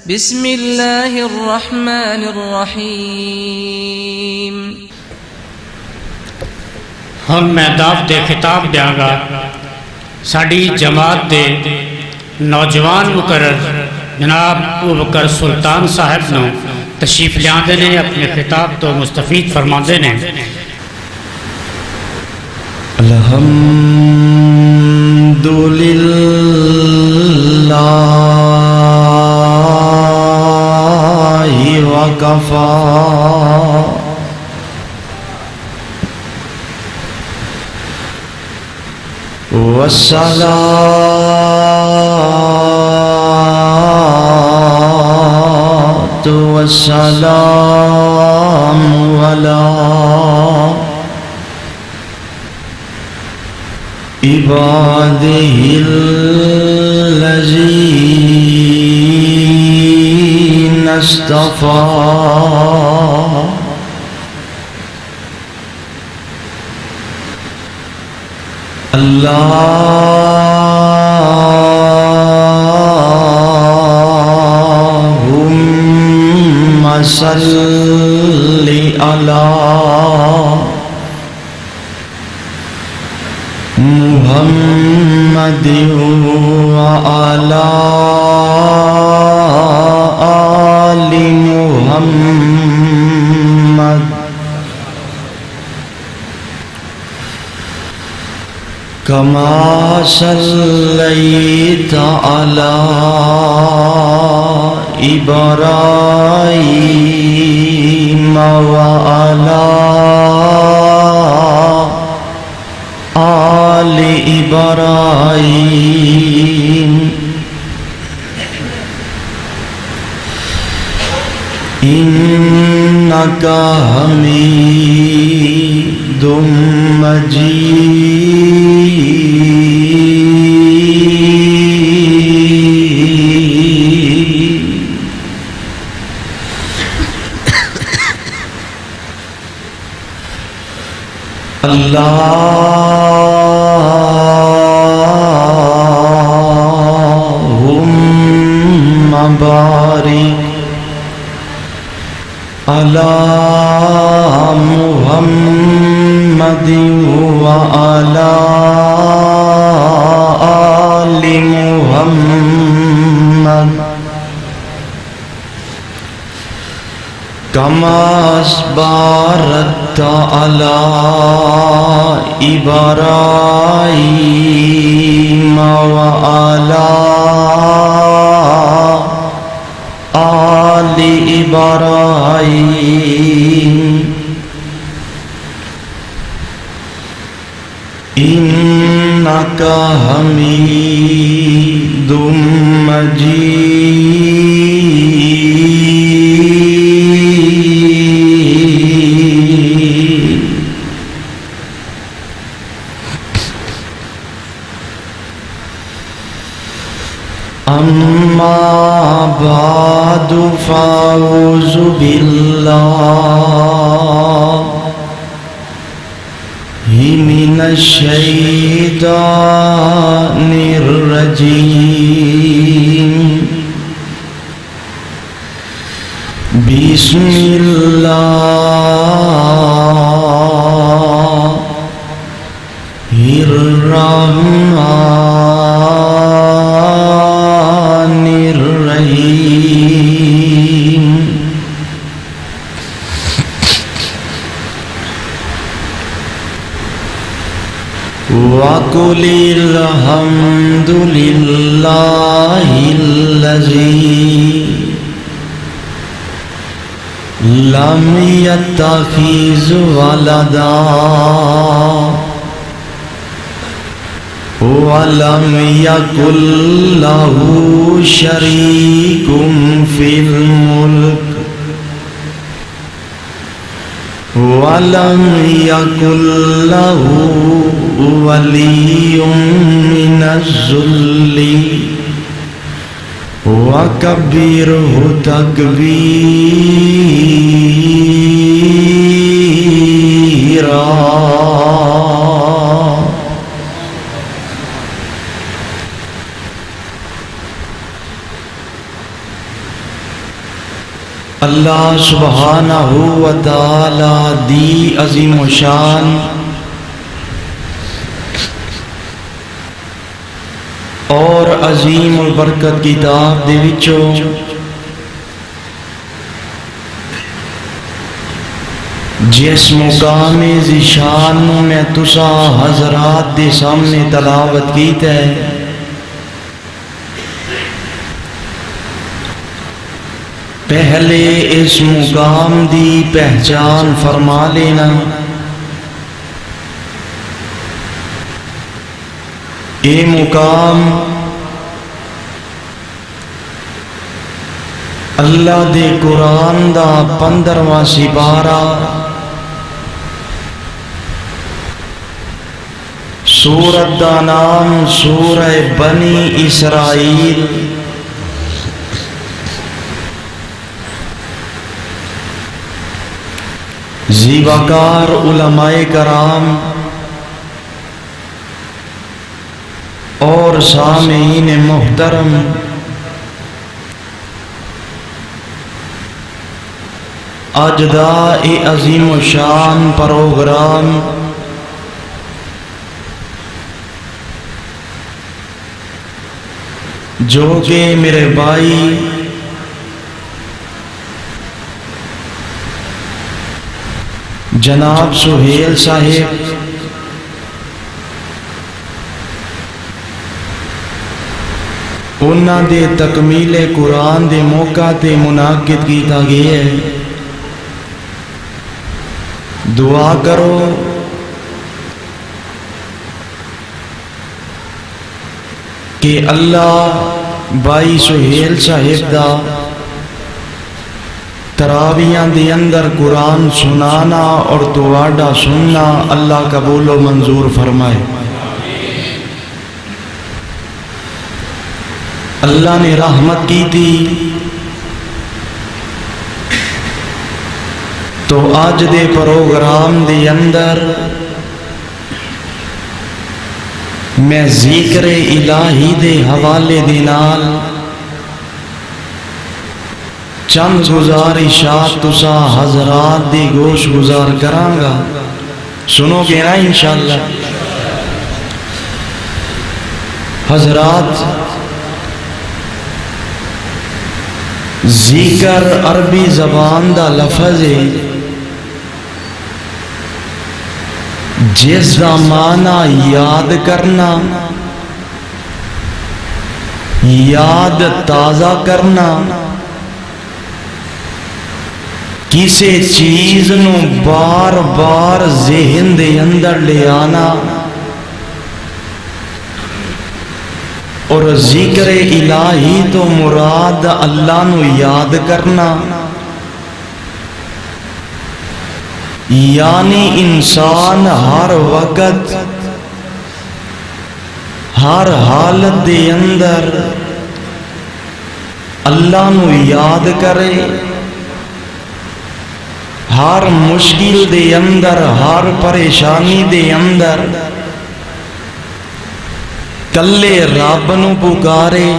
بسم اللہ الرحمن الرحیم۔ ہم میں دعوت خطاب دیاں گا ساڑی جماعت دے نوجوان مقرر جناب ابوبکر سلطان صاحب نے تشریف لیاندے نے اپنے خطاب تو مستفید فرماندے نے۔ الحمدللہ وکفا والصلاة والسلام علی عباده الذین اصطفى اللہم صلی علی محمد وعلی آل محمد کما صلیت علی ابراہیم وعلی آل ابراہیم انک حمید مجید۔ اللہم بارک علی محمد وعلی آل محمد کما بارکت علی ابراہیم وعلی آل ابراہیم انک حمید مجید۔ اما بعد فاعوذ باللہ من الشیطان الرجیم۔ بسم اللہ الرحمن الرحیم۔ وَقُلِ الْحَمْدُ لِلَّهِ الَّذِي لَمْ يَتَّخِذْ وَلَدًا وَلَمْ يَكُنْ لَهُ شَرِيكٌ فِي الْمُلْكِ وَلَمْ يَكُنْ لَهُ وَلِيٌّ مِّنَ الذُّلِّ وَكَبِّرْهُ تَكْبِيرًا۔ اللہ سبحانہ و تعالی دی عظیم و شان اور عظیم البرکت کتاب دے وچوں جس مقام ذیشان میں تسا حضرات دے سامنے تلاوت کیتا ہے، پہلے اس مقام دی پہچان فرما لینا۔ اے مقام اللہ دے قرآن دا 15واں سپارہ سورت دا نام سورہ بنی اسرائیل، زیباکار علماء کرام اور سامعین محترم، اج دا اے عظیم و شان پروگرام جو کہ میرے بھائی جناب سہیل صاحب انہاں دے تکمیل قرآن دے موقع تے منعقد کیتا گیا ہے۔ دعا کرو کہ اللہ بھائی سہیل صاحب دا تراویاں دے اندر قرآن سنانا اور تواڈا سننا اللہ قبول و منظور فرمائے۔ اللہ نے رحمت کی تھی تو آج دے پروگرام دے اندر میں ذکر الہی دے حوالے دے نال چند گزارشات تسا حضرات دے گوش گزار کرانگا، سنو گے نا انشاءاللہ۔ حضرات، ذکر عربی زبان دا لفظ ہے جس دا معنی یاد کرنا، یاد تازہ کرنا، کسی چیز نو بار بار ذہن دے اندر لے آنا، اور ذکر الہی تو مراد اللہ نو یاد کرنا، یعنی انسان ہر وقت ہر حالت دے اندر اللہ نو یاد کرے، ہر مشکل دے اندر ہر پریشانی دے اندر کلے رب نو پکارے۔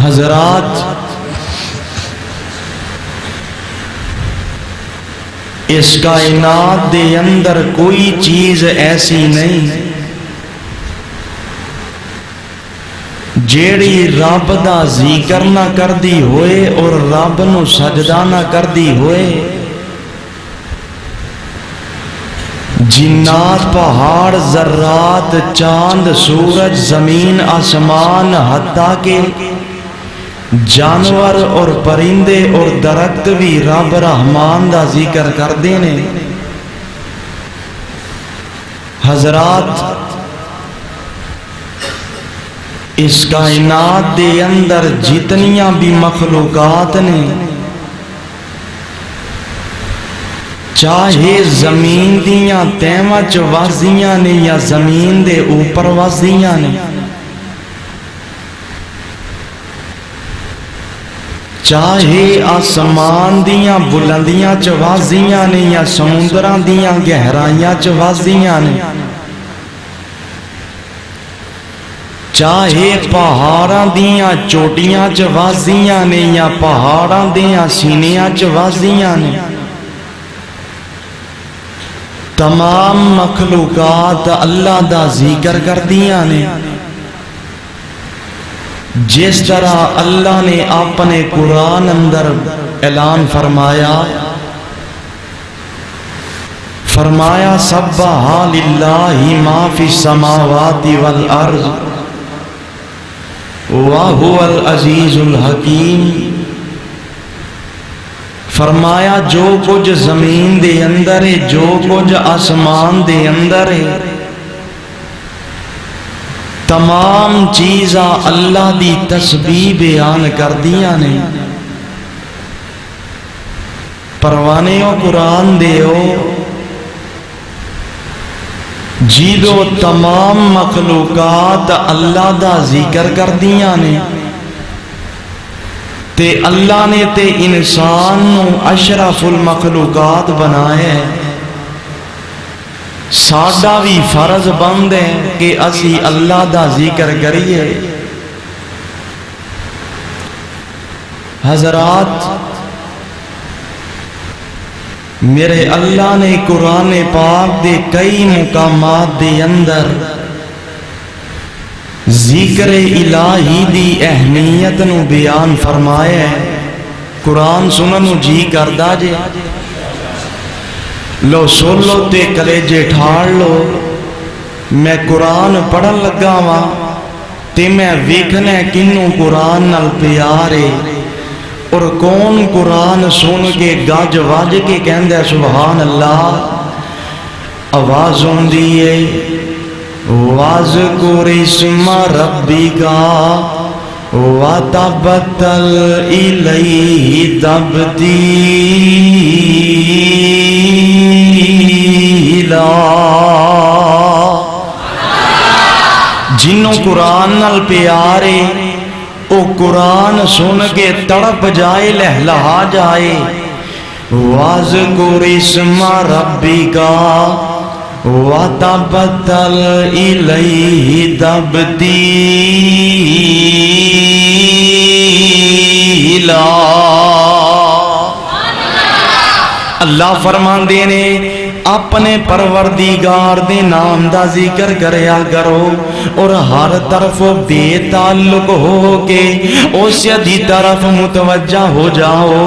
حضرات، اس کائنات دے اندر کوئی چیز ایسی نہیں جیڑی رب دا ذکر نہ کر دی ہوئے اور رب نو سجدہ نہ کر دی ہوئے۔ جنات، پہاڑ، ذرات، چاند، سورج، زمین، آسمان، حتیٰ کہ جانور اور پرندے اور درخت بھی رب رحمان دا ذکر کر دینے۔ حضرات، اس کائنات دے اندر جتنیاں بھی مخلوقات نے، چاہے زمین دیاں تیمہ چ وازیاں نے یا زمین دے اوپر وازیاں نے، چاہے آسمان دیاں بلندیاں چ وازیاں نے یا سمندراں دیاں گہرائیاں چ وازیاں نے، چاہے پہاڑاں دیاں چوٹیاں چ وازیاں نے یا پہاڑاں دیاں سینیاں چ وازیاں نے، تمام مخلوقات اللہ دا ذکر کر دیاں نے۔ جس طرح اللہ نے اپنے قرآن اندر اعلان فرمایا سبح للہ ما فی السماوات والارض وَهُوَ الْعَزِيزُ الْحَكِيمُ، فرمایا جو کچھ زمین دے اندر ہے، جو کچھ آسمان دے اندر ہے، تمام چیزاں اللہ دی تسبیح بیان کر دیا نے۔ پروانے ہو قرآن دے ہو جیدو تمام مخلوقات اللہ دا ذکر کر دیا نے، تے اللہ نے تے انسان نو اشرف المخلوقات بنائے۔ ساڈا بھی فرض بند ہے کہ اسی اللہ دا ذکر کریے۔ حضرات، میرے اللہ نے قرآن پاک دے کئی مقامات دے اندر ذکر الہی دی اہمیت نو بیان فرمایا ہے۔ قرآن سنن نو جی کردا جے، لو سن لو تے کلیجے ٹھاڑ لو۔ میں قرآن پڑھن لگا وا تے میں ویکھنا کنوں قرآن نال پیار ہے، اور کون قرآن سن کے گج وج کے کہندا ہے سبحان اللہ۔ آواز ہوندی ہے وَاذْكُرِ اسْمَ رَبِّكَ وَتَبَتَّلْ إِلَيْهِ تَبْتِيلًا۔ جنوں قرآن نال پیارے او قرآن سن کے تڑپ جائے، لہلہا جائے۔ وَاذْكُرِ اسْمَ رَبِّكَ وَتَبَتَّلْ إِلَيْهِ تَبْتِيلًا۔ اللہ فرماندے نے اپنے پروردگار دے نام دا ذکر کریا کرو، اور ہر طرف بے تعلق ہو کے اس دی طرف متوجہ ہو جاؤ۔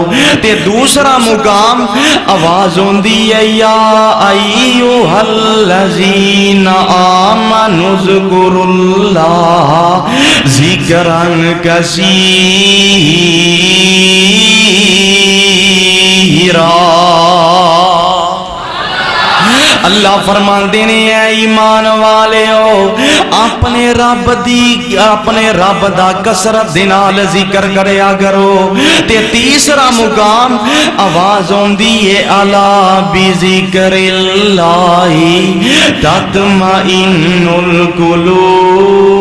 تے دوسرا مقام آواز ہوندی ہے یا ایھا الذین آمنوا اذکروا اللہ ذکرا کثیرا۔ اللہ فرماندے نے اے ایمان والے ہو اپنے رب دا کثرت دے نال ذکر کریا کرو۔ تے تیسرا مقام آواز ہوندی ہے الا بذکر اللہ تطمئن القلوب۔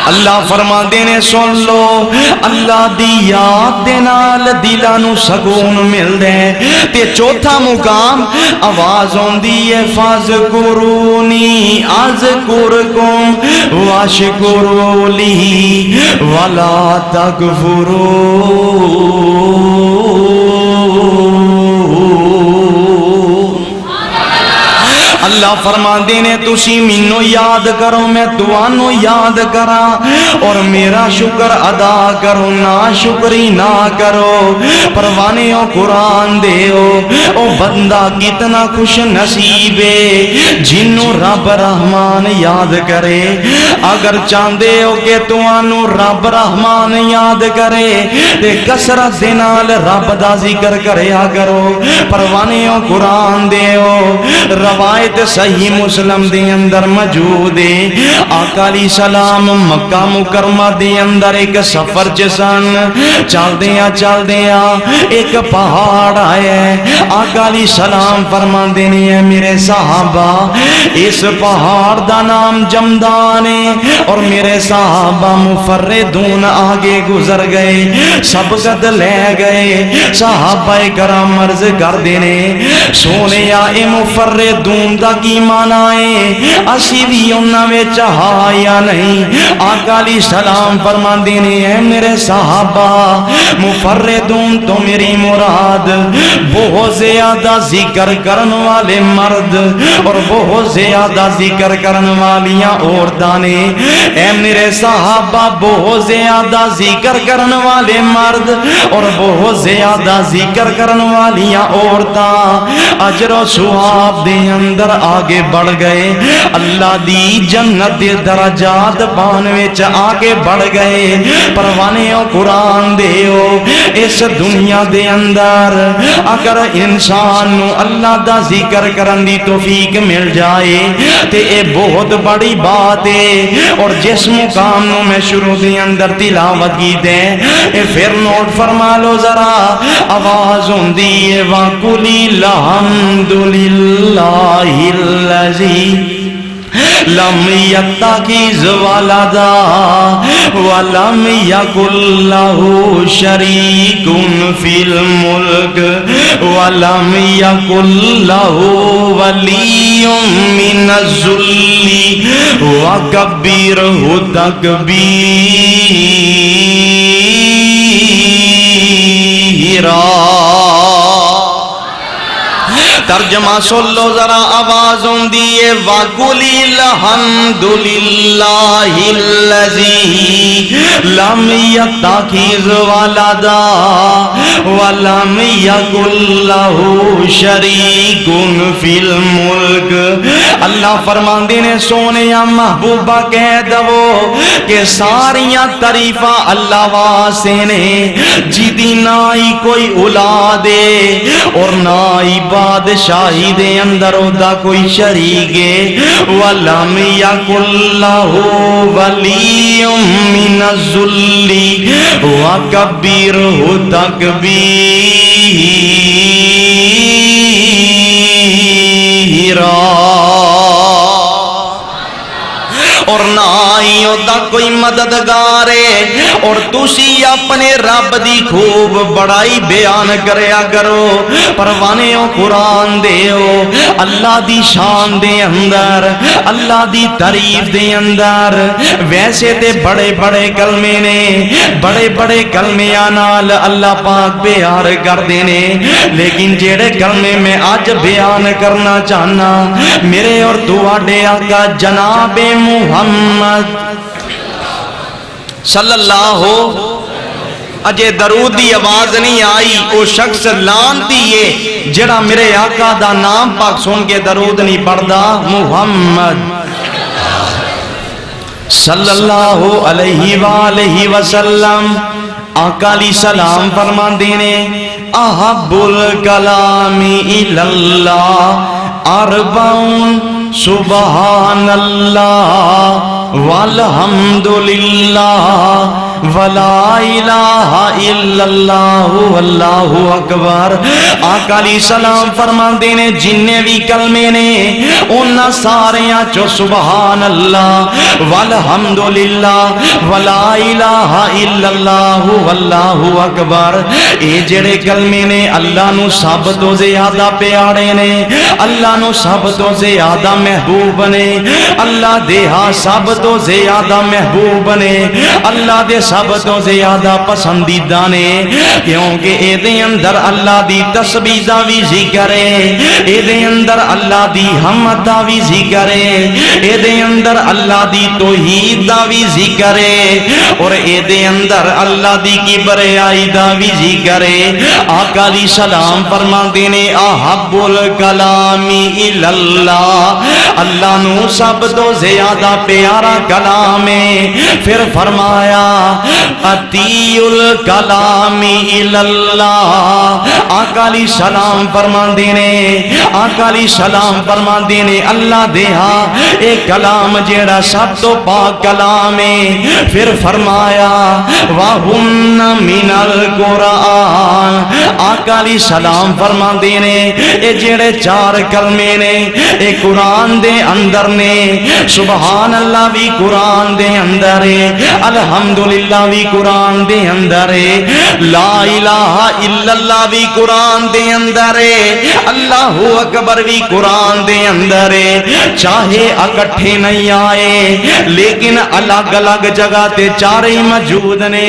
اللہ فرماندے نے سن لو اللہ دی یاد دے نال دلاں نو سکون ملدا ہے۔ تے چوتھا مقام آواز ہوندی ہے فاذکرونی اذکرکم واشکروا لی ولا تکفرون۔ اللہ فرماندے نے تسی مینوں یاد کرو، میں تانوں یاد کراں، اور میرا شکر ادا کرو، نا شکری نہ کرو۔ پروانے ہو قرآن دے ہو او بندہ کتنا خوش نصیب ہے جنوں رب رحمان یاد کرے۔ اگر چاہندے ہو کہ تانوں رب رحمان یاد کرے تے کثرت دے نال رب دا ذکر کریا کرو۔ پروانے ہو قرآن دے ہو روایت صحیح مسلم دے اندر موجود ہے، آقا علیہ السلام مکہ مکرمہ دے اندر ایک سفر چسن، چلدیاں ایک پہاڑ آیا ہے۔ آقا علیہ السلام فرماندے نے میرے صحابہ اس پہاڑ دا نام جمدان ہے، اور میرے صحابہ مفردون آگے گزر گئے، سبقت لے گئے۔ صحابہ کرام عرض کر دینے سونے اے مفردون دا کی معنی ہے اسی بھی انہاں وچ ہا یا نہیں آقا علیہ السلام فرماندے نے اے میرے صحابہ مفردون تو میری مراد بہت زیادہ ذکر کرن والے مرد اور بہت زیادہ ذکر کرن والیاں عورتاں نے اے میرے صحابہ بہت زیادہ ذکر کرن والے مرد اور بہت زیادہ ذکر کرن والیاں عورتاں اجر و ثواب دے اندر آگے بڑھ گئے اللہ دی جنت دے درجات پان وچ آگے بڑھ گئے پروانے او قرآن دیو اس دنیا دے اندر اگر انسان نو اللہ دا ذکر کرن دی توفیق مل جائے تے اے بہت بڑی بات ہے اور جس مقام نو میں شروع دے اندر تلاوت کی دے اے پھر نوٹ فرما لو ذرا آواز ہوندی ہے وَقُلِ الْحَمْدُ لِلَّهِ الَّذِي لم يتخذ ولدا ولم يكن له شريك في الملك ولم يكن له ولي من الذل وكبره تكبيرا ترجمہ سن لو ذرا آواز ہوندی ہے وَقُلِ الْحَمْدُ لِلَّهِ الَّذِي لَمْ يَتَّخِذْ وَلَدًا وَلَمْ يَكُنْ لَهُ شَرِيكٌ فِي الْمُلْكِ اللہ فرماندے نے سونیا محبوبہ کہہ دو کہ ساریاں تعریفاں اللہ واسطے نے جدی نہ ہی کوئی اولاد اور نہ ہی بادشاہی دے اندر دا کوئی شریک ہے وَلَمْ يَكُنْ لَهُ وَلِيٌّ مِّنَ الذُّلِّ وَكَبِّرْهُ تَكْبِيرًا اور نہ ہی دا کوئی مددگار ہے اور تسی اپنے رب دی خوب بڑائی بیان کریا کرو پروانے او قرآن دیو اللہ دی شان دے اندر اللہ دی تعریف دے اندر ویسے تے بڑے بڑے کلمے نے بڑے بڑے کلمیاں نال اللہ پاک پیار کر دینے لیکن جیڑے کلمے میں آج بیان کرنا چاہنا میرے اور تواڈے آقا جناب محمد صلی اللہ اجے درود دی آواز نہیں آئی او شخص لانتی ہے جڑا میرے آقا دا نام پاک سن کے درود نہیں پڑھدا محمد صلی اللہ علیہ وآلہ وسلم آقا علیہ السلام فرماندے نے احب الکلام الاللہ اربعون سبحان اللہ والحمدللہ ولا الہ الا اللہ واللہ اکبر آقا علیہ السلام فرماندے نے جننے بھی کلمے نے انہاں ساریاں چو سبحان اللہ والحمدللہ ولا الہ الا اللہ واللہ اکبر اے جڑے کلمے نے اللہ نو سب تو زیادہ پیارے نے اللہ نو سب تو زیادہ محبوب نے اللہ دے ہاں سب تو زیادہ محبوب نے اللہ دے سب تو زیادہ پسندیدہ نے کیونکہ اے دے اندر اللہ دی تسبیح دا بھی ذکر ہے اے دے اندر اللہ دی حمد دا بھی ذکر ہے اے دے اندر اللہ دی توحید دا بھی ذکر ہے اور اے دے اندر اللہ دی کبریائی دا بھی ذکر ہے آقا علیہ السلام فرماندے نے احب الکلام الاللہ اللہ نو سب تو زیادہ پیارا کلام ہے پھر فرمایا اطیع الکلام الاللہ آقا علیہ السلام فرماندے نے آقا علیہ السلام فرماندے نے اللہ دے ہاں ایک کلام جیڑا سب تو پاک کلام ہے پھر فرمایا وَهُنَّ مِنَ الْقُرْآنِ آقا آقا علیہ السلام فرما دینے اے جڑے چار کلمے نے اے قرآن دے اندر نے سبحان اللہ بھی قرآن دے اندر ہے الحمدللہ بھی قرآن دے اندر ہے لا الہ الا اللہ بھی قرآن دے اندر ہے اللہ اکبر بھی قرآن دے اندر ہے چاہے اکٹھے نہیں آئے لیکن الگ الگ جگہ تے چارے موجود نے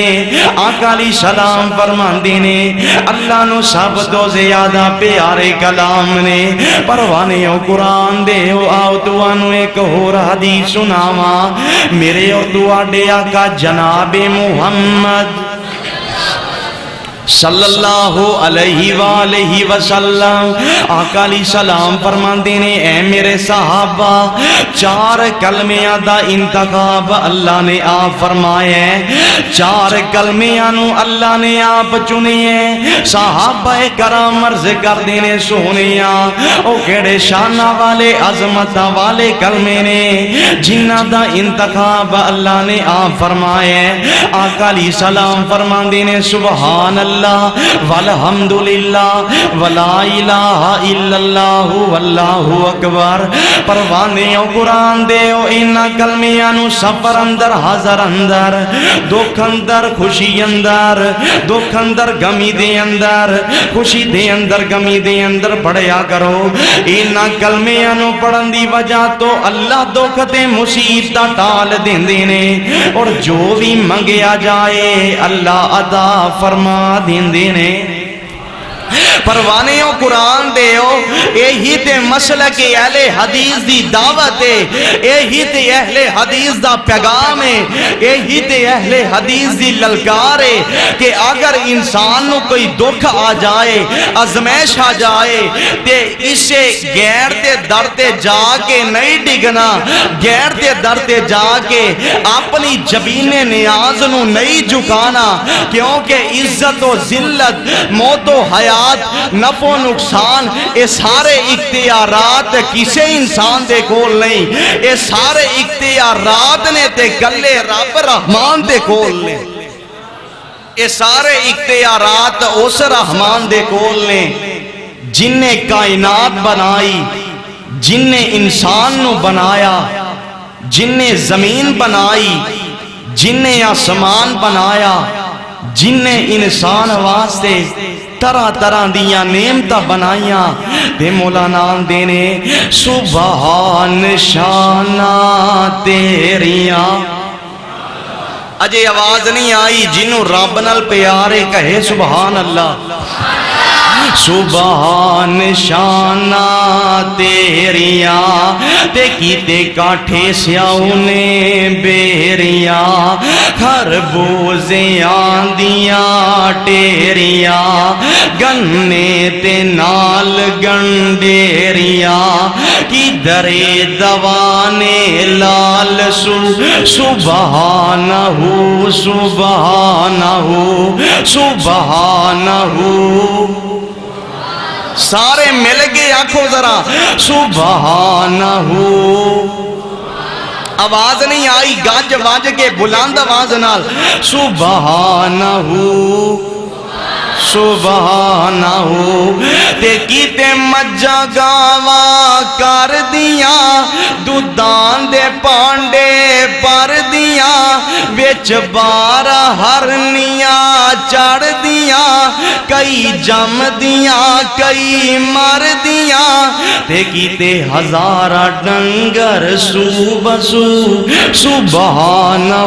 آقا علیہ السلام فرماندے نے اللہ نو سب تو زیادہ پیارے کلام نے پروانے او قرآن دے او آؤ توانو ایک اور حدیث سناواں میرے اور تواڈے آقا جناب محمد صلی اللہ علیہ وآلہ وسلم آقا علیہ السلام فرماندے نے اے میرے صحابہ چار کلمیاں دا انتخاب اللہ نے آپ فرمایا ہے چار کلمیاں نو اللہ نے آپ چنے ہیں صحابہ کرام عرض کر دینے سونیاں او کیڑے شانہ والے عظمت والے کلمے نے جنہ دا انتخاب اللہ نے آپ فرمایا ہے آقا علیہ السلام فرماندے نے سبحان اللہ والحمدللہ ولا الہ الا اللہ واللہ اکبر پروانے او قرآن دے او اینا کلمیاں نو سفر اندر حاضر اندر دکھ اندر خوشی اندر دکھ اندر غمی دے اندر خوشی دے اندر غمی دے اندر پڑھیا کرو اینا کلمیاں نو پڑھن دی وجہ تو اللہ دکھ تے مصیبت ٹال دیندے نے اور جو بھی منگیا جائے اللہ عطا فرما دیندے نے پروانیوں قرآن دیو یہی تے مسلک اہل حدیث دی دعوت ہے یہی تے اہل حدیث دا پیغام ہے یہی تے اہل حدیث دی للکار ہے کہ اگر انسان نو کوئی دکھ آ جائے ازمائش آ جائے تے اسے غیر تے در تے جا کے نہیں ڈگنا غیر تے در تے جا کے اپنی جبین نیاز نو نہیں جھکانا کیونکہ عزت و ذلت موت و حیات نفع و نقصان اے سارے اختیارات کسے انسان دے کول نہیں اے سارے اختیارات نے تے گلے رب رحمان دے کول نے اے سارے اختیارات اس رحمان دے کول نے جن نے کائنات بنائی جن نے انسان نو بنایا جن نے زمین بنائی جن نے آسمان بنایا جن نے انسان واسطے طرح طرح دیاں نعمتاں بنائیاں تے مولانا دینے سبحان شانہ تیریاں اجے آواز نہیں آئی جنوں رب نال پیارے کہے سبحان اللہ سبحان شانہ تیریاں تے کیتے کاٹھے سیاؤنے بیریاں خربوزیاں دیاں ٹیریاں گنے تے نال گنڈیریاں کی درے دوانے لال سبحانہ سبحانہ سبحانہ سارے مل گئے آنکھوں ذرا سبحانہ آواز نہیں آئی گاج واج کے بلند آواز نال سبحانہ سبحانہ تے کیتے مجھا گاوا کر دیاں دودان دے پانڈے پر دیاں ویچ بارہ ہرنیاں چڑھ دیاں کئی جم دیاں کئی مر دیاں تے کیتے ہزارہ ڈنگر سو بسو سبحانہ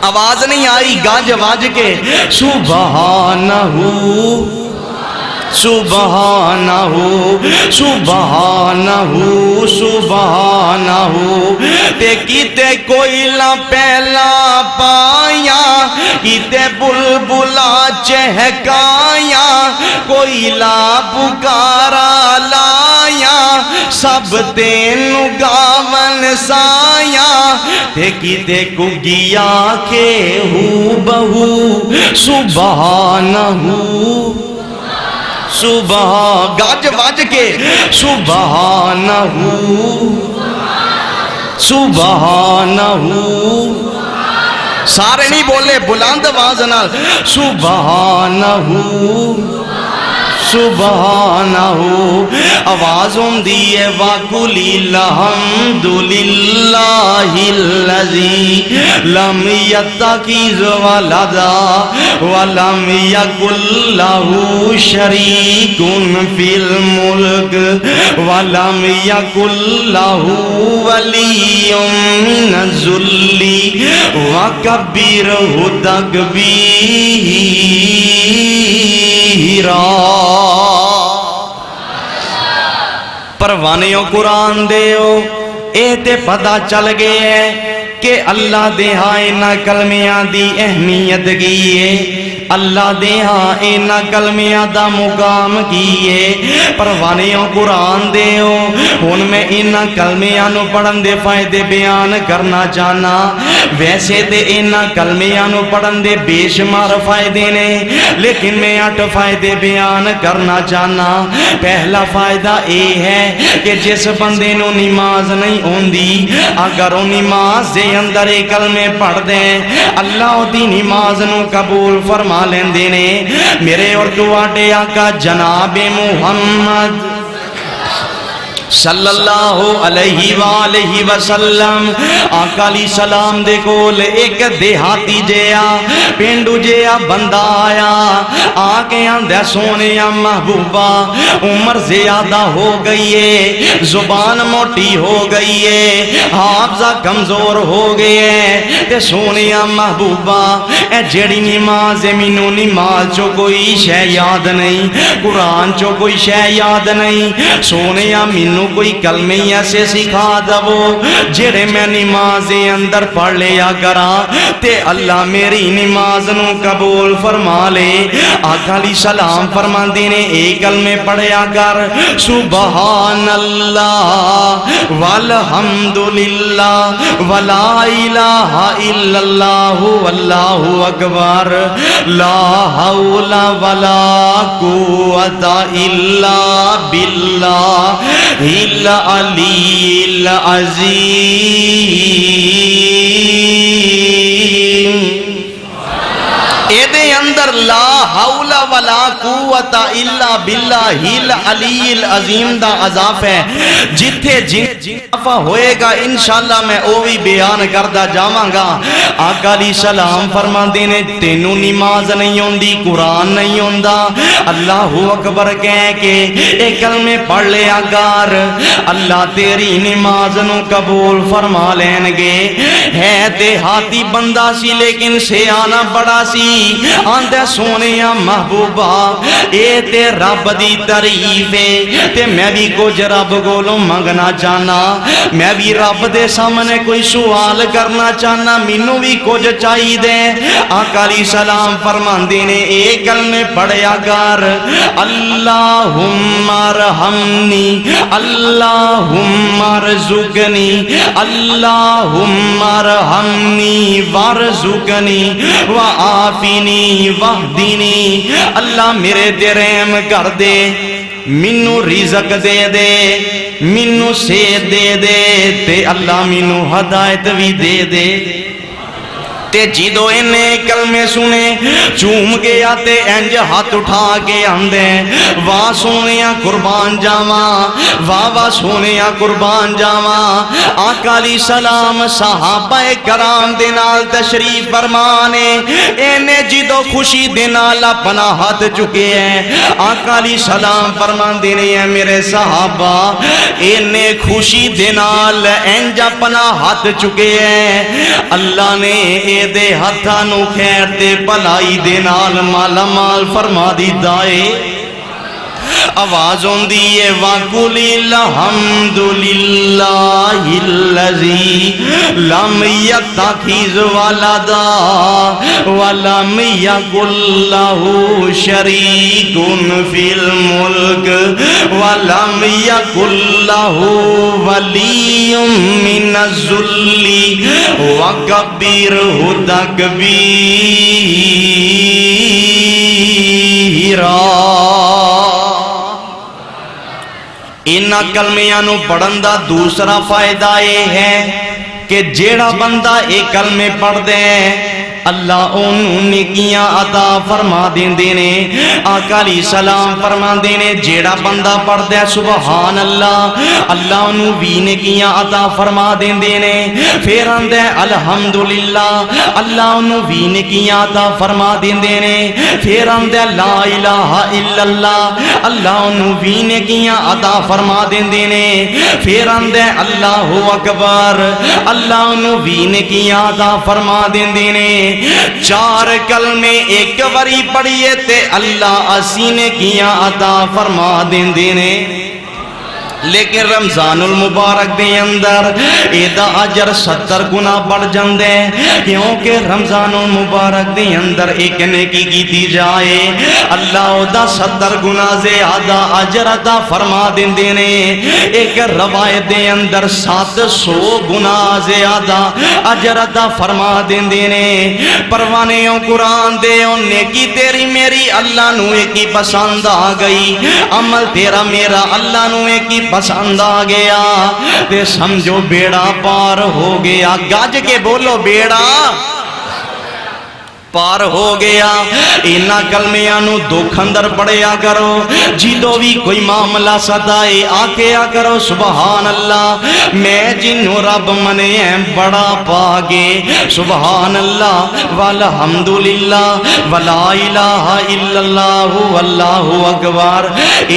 آواز نہیں آئی گاج واج کے سبحانہ سبحانہ سبحانہ سبحانہ تے کیتے کوئلہ پہلا پایا کیتے بلبلا چہکایا کوئلہ پکارا لایا سب تینو گاون سایا تے کیتے کگیا کے ہو بہو سبحانہ سبحان گاج واج کے سبحانہ سبحانہ سارے نہیں بولے بلند آواز نال سبحانہ سبحانہ آواز ہوندی ہے وَقُلِ الْحَمْدُ لِلَّهِ الَّذِي لَمْ يَتَّخِذْ وَلَدًا وَلَمْ يَكُنْ لَهُ شَرِيكٌ فِي الْمُلْكِ وَلَمْ يَكُنْ لَهُ وَلِيٌّ مِّنَ الذُّلِّ وَكَبِّرْهُ تَكْبِيرًا پروانیوں قرآن دیو اے تے پتہ چل گئے ہے کہ اللہ دے ہاں اینا کلمیاں دی اہمیت کی ہے اللہ دے ہاں اینا کلمیاں دا مقام کی ہے پروانیوں قرآن دیو ان میں اینا کلمیاں نو پڑھن دے فائدے بیان کرنا چاہنا ویسے تے اینا کلمیاں نو پڑھن دے بے شمار فائدے نے لیکن میں 8 فائدے بیان کرنا چاہنا پہلا فائدہ اے ہے کہ جس بندے نو نماز نہیں ہوندی اگر وہ نماز دے اندر ایک کلمے پڑھ دیں اللہ دی نماز نو قبول فرما لیندے نے میرے اور تواڈے آقا جناب محمد صلی اللہ علیہ وآلہ وسلم آقا علیہ السلام دے کول ایک دیہاتی جیا پینڈو جیا بندہ آیا آکے آندے سونے محبوبہ عمر زیادہ ہو گئی ہے زبان موٹی ہو گئی ہے حافظہ کمزور ہو گئے ہیں تے سونے محبوبہ اے جڑی نماز مینوں نماز چو کوئی شے یاد نہیں قرآن چو کوئی شے یاد نہیں سونے مینوں کوئی کلمے ایسے سکھا دو جڑے میں نماز اندر پڑھ لیا کرا تے اللہ میری نماز نو قبول فرما لے آقا علیہ السلام فرما دینے ایک کلمے پڑھیا کر سبحان اللہ والحمدللہ ولا الہ الا اللہ واللہ اکبر لا حول ولا قوت الا باللہ العلی العظیم اے دے اندر لا حول ولا قوت الا باللہ العلی العظیم دا عذاب ہے جتھے جن اضافہ ہوئے گا انشاءاللہ میں او بھی بیان کردہ جاواں گا آقا علیہ السلام فرما دینے تینوں نماز نہیں ہوندی قرآن نہیں ہوندا اللہ اکبر کہہ کے ایک کلمے پڑھ لے اگر اللہ تیری نماز نو قبول فرما لین گے ہے دیہاتی بندہ سی لیکن سیانہ بڑا سی آندے سونیا محبوبہ اے تے رب دی تعریف ہے تے میں بھی کچھ رب کولوں منگنا چاہنا میں بھی رب دے سامنے کوئی سوال کرنا چاہنا مینوں بھی کچھ چاہی دے آقا علیہ السلام فرماندے نے ایک کلمے پڑھیا کر اللہم ارحمنی اللہم ارزقنی اللہم ارحمنی وارزقنی وعافنی وحدنی اللہ میرے رحم کر دے منو رزق دے دے منو سید دے دے تے اللہ منو ہدایت بھی دے دے تے جیدو انہیں کلمے سنے چوم گیا تے انج ہاتھ اٹھا کے آندے واہ سونیا قربان جاواں واہ سونیا قربان جاواں آقا علیہ السلام صحابہ کرام دے نال تشریف فرمانے انہیں جیدو خوشی دے نال اپنا ہاتھ چکے ہیں آقا علیہ السلام فرمان دینے ہیں میرے صحابہ انہیں خوشی دے نال انج اپنا ہاتھ چکے ہیں اللہ نے دے ہتھاں نو خیر تے بھلائی دے نال مالا مال فرما دیتا ہے آواز ہوندی ہے وَقُلِ الْحَمْدُ لِلَّهِ الَّذِي لَمْ يَتَّخِذْ وَلَدًا وَلَمْ يَكُنْ لَهُ شَرِيكٌ فِي الْمُلْكِ وَلَمْ يَكُنْ لَهُ وَلِيٌّ مِّنَ الذُّلِّ وَكَبِّرْهُ تَكْبِيرًا انہاں کلمیاں نو پڑھن دا دوسرا فائدہ یہ ہے کہ جیڑا بندہ ایک کلمے پڑھ دے اللہ انہوں نیکیاں عطا فرما دیندے نے۔ آقا علیہ السلام فرما دینے جیڑا بندہ پڑھ دے سبحان اللہ، اللہ انہوں بھی نیکیاں عطا فرما دیندے نے۔ پھر آندے الحمدللہ، اللہ انہوں بھی نیکیاں عطا فرما دیندے نے۔ پھر آندے لا الہ الا اللہ، اللہ انہوں بھی نیکیاں عطا فرما دیندے نے۔ پھر آندے اللہ اکبر، اللہ انہوں بھی نیکیاں عطا فرما دیندے نے۔ چار کلمے ایک واری پڑھیے تے اللہ اسی نیکیاں عطا فرما دیندے نے۔ لیکن رمضان المبارک دے اندر ایدہ اجر 70 گنا بڑھ جاندے، کیونکہ رمضان المبارک دے اندر ایک نیکی کیتی جائے اللہ ادا 70 گنا زیادہ اجر عطا فرما دیندے نے۔ ایک روایت دے اندر 700 گنا زیادہ اجر عطا فرما دیندے نے۔ پروانیوں قرآن دے نیکی تیری میری اللہ نو ایک پسند آ گئی، عمل تیرا میرا اللہ نو ایک پسند آ گیا، تے سمجھو بیڑا پار ہو گیا۔ گاج کے بولو بیڑا پار ہو گیا۔ اینا کلمیانو دکھ اندر پڑیا کرو، جیدو بھی کوئی معاملہ ستائے آکے آ کرو سبحان اللہ میں جنہوں رب منے ہیں بڑا پاگے، سبحان اللہ والحمدللہ ولا الہ الا اللہ واللہ اکبر۔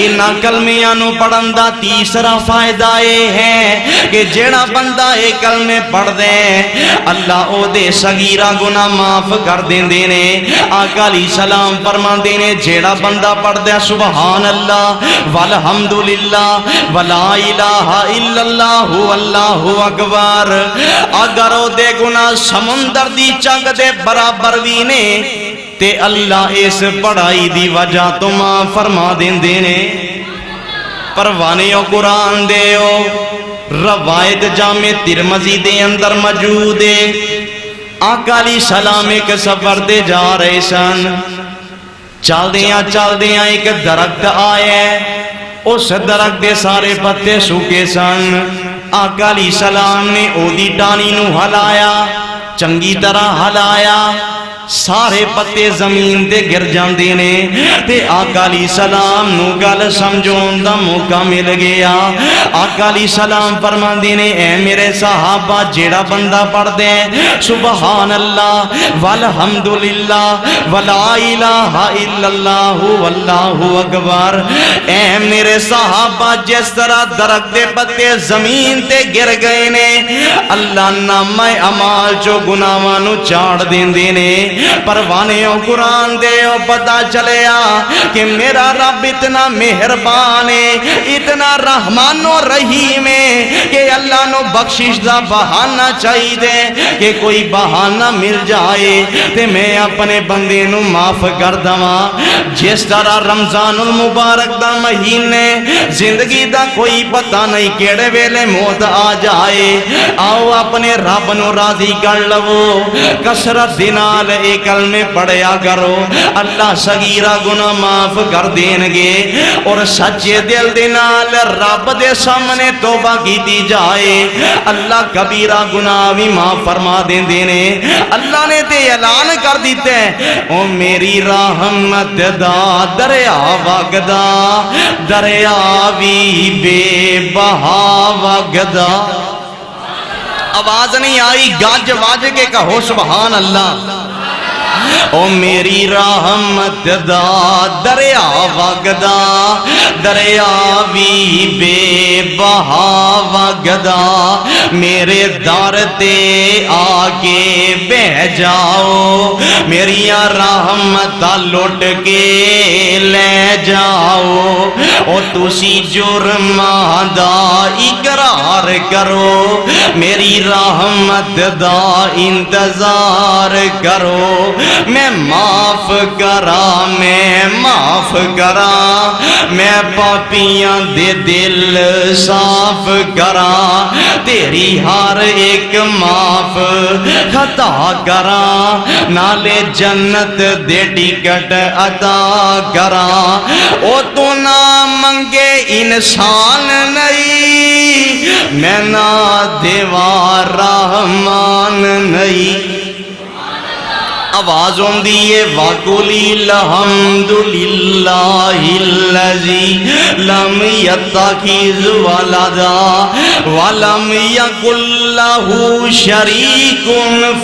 اینا کلمیانو پڑھندہ تیسرا فائدہ یہ ہے کہ جیڑا بندہ ایک کلمے پڑھ دے اللہ او دے صغیرہ گناہ معاف کر دیں دینے۔ آقا علیہ السلام فرمان دینے جیڑا بندہ پڑھ دے سبحان اللہ والحمدللہ ولا الہ الا اللہ واللہ اکبر، اگر او دے گناہ سمندر دی چنگ دے برابر بھی نے تے اللہ اس پڑھائی دی وجہ تو معاف فرما دیں دینے۔ پروانیوں قرآن دیو روایت جامع ترمذی دے اندر موجود ہے۔ آقا علیہ السلام ایک سفر دے جا رہے سن، چل دیاں ایک درخت آئے، اس درخت دے سارے پتے سوکے سن۔ آقا علیہ السلام نے او دی ٹانی نو ہلایا، چنگی طرح ہلایا، سارے پتے زمین دے گر جاندے نے، تے آقا علیہ السلام نو گل سمجھون دا موقع مل گیا۔ آقا علیہ السلام فرمان دینے اے میرے صحابہ جیڑا بندہ پڑھ دے سبحان اللہ والحمدللہ ولا الہ الا اللہ واللہ اکبر، اے میرے صحابہ جس طرح درخت دے پتے زمین تے گر گئے نے اللہ نامہ اعمال جو گناہاں چاڑ دین دینے۔ پروانیوں قرآن دے او پتہ چلیا کہ میرا رب اتنا مہربان ہے، اتنا رحمان و رحیم ہے کہ اللہ نو بخشش دا بہانہ چاہی دے کہ کوئی بہانہ مل جائے تے میں اپنے بندے نو معاف کر دواں۔ جس طرح رمضان المبارک دا مہینے زندگی دا کوئی پتہ نہیں کیڑے ویلے موت آ جائے، آؤ اپنے رب نو راضی کر لو، کثرت دنال ایک کلمے پڑھیا کرو، اللہ صغیرہ گناہ معاف کر دین گے، اور سچے دل دنال رب دے سامنے توبہ کیتی جائے اللہ کبیرہ گناہ بھی معاف فرما دین دینے۔ اللہ نے تے اعلان کر دیتے او میری رحمت دا دریا وگدا، دریا بھی بے بہا وگدا۔ آواز نہیں آئی، گاج واج کے کہو سبحان اللہ۔ او میری رحمت دا دریا وگدا، دریا بھی بے بہا وگدا، میرے دار تے آکے بہ جاؤ، میری رحمت لوٹ کے لے جاؤ، او تسی جرماں دا اقرار کرو، میری رحمت دا انتظار کرو، میں معاف کرا، میں معاف کرا، میں پاپیاں دے دل صاف کرا، تیری ہر ایک معاف خطا کرا، نالے جنت دے ٹکٹ عطا کرا، او تو نہ منگے انسان نہیں، میں نہ دیوار رحمان نہیں۔ آواز ہوندی ہے وَقُلِ الْحَمْدُ لِلَّهِ الَّذِي لَمْ يَتَّخِذْ وَلَدًا وَلَمْ يَكُنْ لَهُ شَرِيكٌ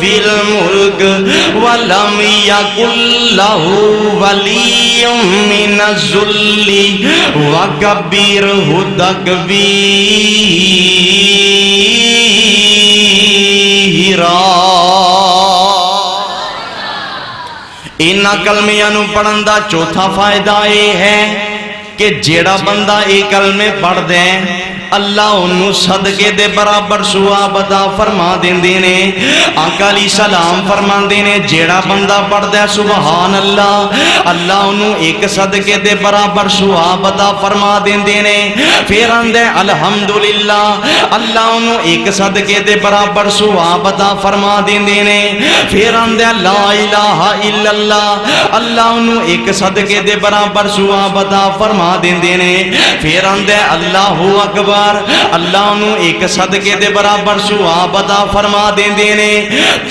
فِي الْمُلْكِ وَلَمْ يَكُنْ لَهُ وَلِيٌّ مِّنَ الذُّلِّ وَكَبِّرْهُ تَكْبِيرًا۔ انہاں کلمیاں نو پڑھن دا چوتھا فائدہ یہ ہے کہ جیڑا بندہ یہ کلمے پڑھ دے اللہ انہوں صدقے دے برابر ثواب عطا فرما دیندے نے۔ آقا علیہ السلام فرما دینے جیڑا بندہ پڑھ دے سبحان اللہ اللہ انہوں ایک صدقے دے برابر ثواب عطا فرما دیندے نے۔ پھر اندے الحمدللہ اللہ انہوں ایک صدقے دے برابر ثواب عطا فرما دیندے نے۔ پھر اندے لا الہ الا اللہ اللہ انہوں ایک صدقے دے برابر ثواب عطا فرما دیندے نے۔ پھر اندے اللہ اکبر اللہ انہوں ایک صدقے دے برابر ثواب عطا فرما دیندے نے۔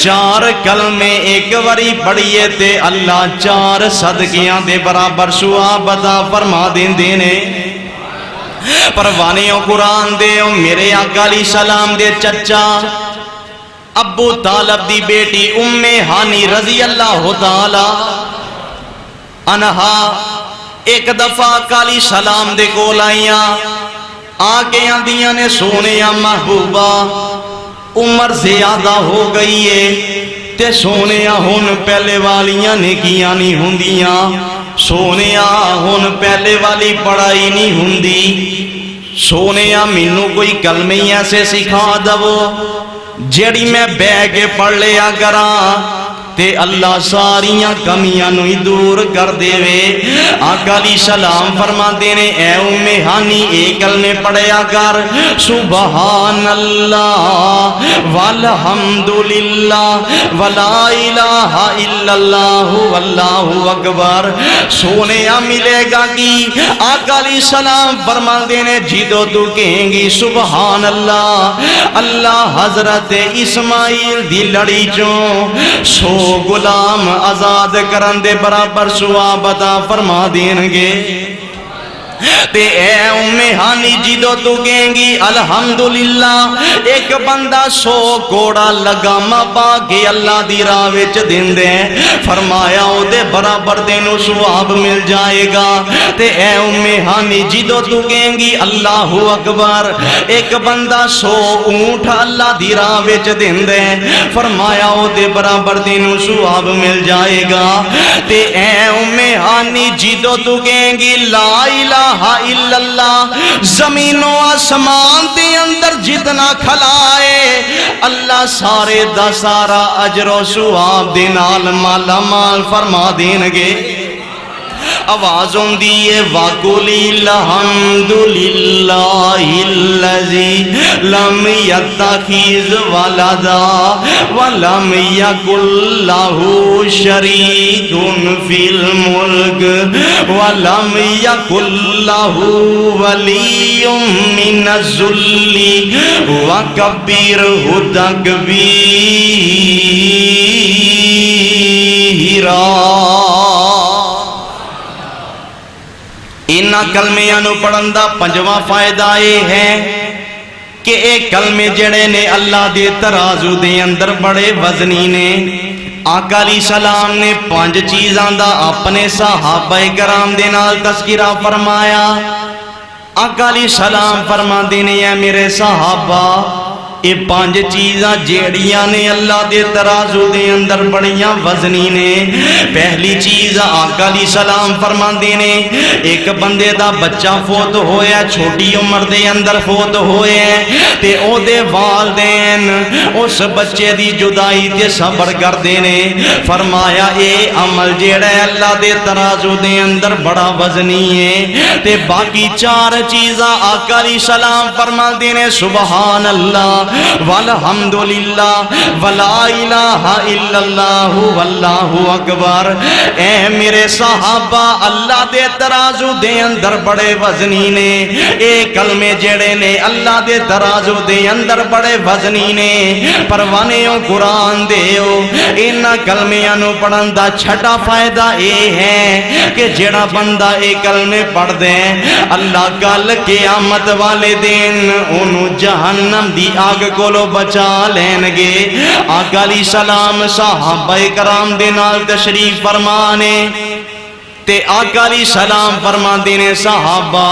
چار کلمے ایک واری پڑھیے تے اللہ چار صدقیاں دے برابر ثواب عطا فرما دیندے نے۔ پروانیوں قرآن دے میرے آقا علیہ السلام دے چچا ابو طالب دی بیٹی ام ہانی رضی اللہ تعالی عنہا ایک دفعہ آقا علیہ السلام دے کول آئیاں آگے آندیاں نے سونیا محبوبہ عمر زیادہ ہو گئی ہے تے سونیا ہون پہلے والیاں نے کیاں نہیں ہوندیاں سونیا ہون پہلے والی پڑھائی نہیں ہوندی سونیا مینوں کوئی کلمے ایسے سکھا دو جیڑی میں بہ کے پڑھ لیا کراں تے اللہ ساریاں کمیاں نوی دور کر دے وے۔ آقا علیہ السلام فرما دینے اے ام ہانی اے کلمے پڑھیا کر سبحان اللہ والحمدللہ ولا الہ الا اللہ واللہ اکبر۔ سونیا ملے گا کی آقا علیہ السلام فرما دینے جیدو تو کہیں گی سبحان اللہ اللہ حضرت اسماعیل دی لڑی چوں سو غلام آزاد کرن دے برابر ثواب عطا فرما دیں گے۔ تے اے ام ہانی جیدو تو کہیں گی الحمدللہ ایک بندہ 100 کوڑا لگاما پا کے اللہ دی راہ وچ دین دے فرمایا او دے برابر دینو ثواب مل جائے گا۔ تے اے ام ہانی جیدو تو کہیں گی اللہ اکبر ایک بندہ 100 اونٹ اللہ دی راہ وچ دین دے فرمایا او دے برابر دینو ثواب مل جائے گا۔ تے اے ام ہانی جیدو تو کہیں گی لا الہ الا اللہ زمین و آسمان دے اندر جتنا کھلائے اللہ سارے دا سارا اجر و ثواب دے نال مالا مال فرما دیں گے۔ آواز ہوندی ہے وَقُلِ الْحَمْدُ لِلَّهِ الَّذِي لَمْ يَتَّخِذْ وَلَدًا وَلَمْ يَكُنْ لَهُ شَرِيكٌ فِي الْمُلْكِ وَلَمْ يَكُنْ لَهُ وَلِيٌّ مِّنَ الذُّلِّ وَكَبِّرْهُ تَكْبِيرًا۔ انہاں کلمیاں نو پڑھن دا پنجواں فائدہ یہ ہے کہ اے کلمے جڑے نے اللہ دے ترازو دے اندر بڑے وزنی نے۔ آقا علیہ السلام نے 5 چیزاں دا اپنے صحابہ کرام دے نال تذکرہ فرمایا۔ آقا علیہ السلام فرما دینے ہیں میرے صحابہ یہ 5 چیزاں جیڑیاں نے اللہ دے ترازو دے اندر بڑیاں وزنی نے۔ پہلی چیز آقا علیہ السلام فرما دینے ایک بندے دا بچہ فوت ہویا چھوٹی عمر دے اندر فوت ہوئے تے او دے والدین اس بچے دی جدائی تے صبر کر دینے فرمایا اے عمل جیڑا ہے اللہ دے ترازو دے اندر بڑا وزنی ہے۔ تے باقی 4 چیزاں آقا علیہ السلام فرما دینے سبحان اللہ والحمدللہ ولا الہ الا اللہ واللہ اکبر۔ اے میرے صحابہ، اللہ دے ترازو دے اندر بڑے وزنی نے، اے کلمے جڑے نے اللہ دے ترازو دے اندر بڑے وزنی نے۔ پروانیوں قرآن دیو، انہاں کلمیاں نو پڑھن دا چھٹا فائدہ اے ہے کہ جڑا بندہ اے کلمے پڑھ دے اللہ کل قیامت والے دن انہوں جہنم دی آگ کولو بچا لین گے۔ آقا علیہ السلام صحابہ کرام دے نال تشریف فرمانے تے آقا علیہ السلام فرما دینے صحابہ